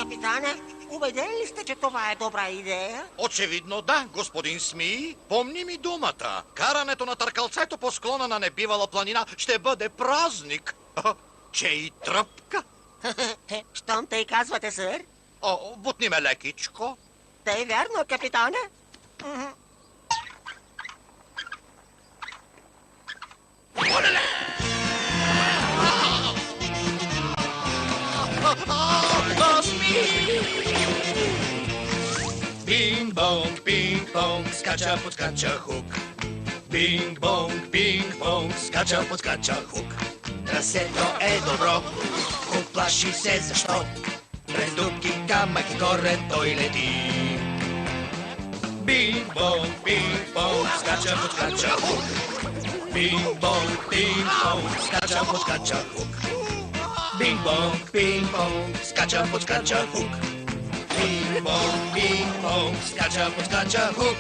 Капитане, убеден ли сте, че това е добра идея? Очевидно да, господин Смий. Помни ми думата. Карането на търкалцето по склона на небивала планина ще бъде празник. Че и тръпка. Щом тъй казвате, сър? О, бутни ме лекичко. Тъй вярно, капитане. Бинг-бонг, пинг-понг, скача, подскача хук. Бинг-бонг, пинг-понг, скача, подскача хук. Трасето е добро, хук плаши се защо. През дупки, камък и корен той лети. Бинг-бонг, пинг-понг, скача, подскача хук. Бинг-бонг, пинг-понг, скача, подскача хук. Бинг-бонг, пинг-понг, скача, подскача хук. Бинг-бонг, пинг-понг, скача, подскача хук.